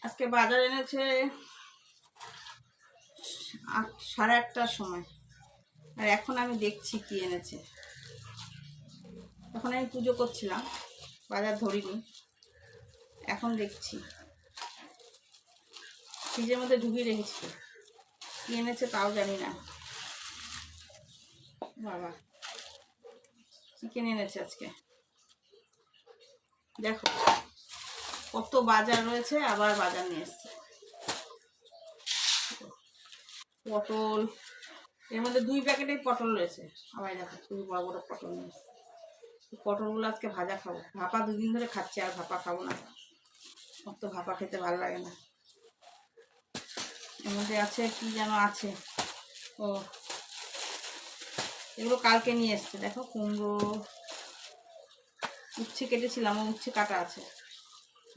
আজকে বাজার এনেছে 8:30টার সময়, আর এখন আমি দেখছি কি এনেছে। এখন আমি পুজো করছিলাম, বাজার ধরিনি, এখন দেখছি। ফ্রিজের মধ্যে ঢুকিয়ে রেখেছি, কি এনেছে তাও জানি না। বাবা চিকেন এনেছে আজকে, দেখো কত বাজার রয়েছে, আবার বাজার নিয়ে এসছে। পটল, এর মধ্যে 2 প্যাকেটেই পটল রয়েছে। আবার দেখো খুবই বড় বড় পটল নিয়ে এসছে। পটলগুলো আজকে ভাজা খাবো, ভাপা 2 দিন ধরে খাচ্ছি, আর ভাপা খাবো না, অত ভাপা খেতে ভালো লাগে না। এর মধ্যে আছে কি যেন আছে, ও এগুলো কালকে নিয়ে এসছে। দেখো কুমড়ো, উচ্ছে কেটেছিলাম, উচ্ছে কাটা আছে।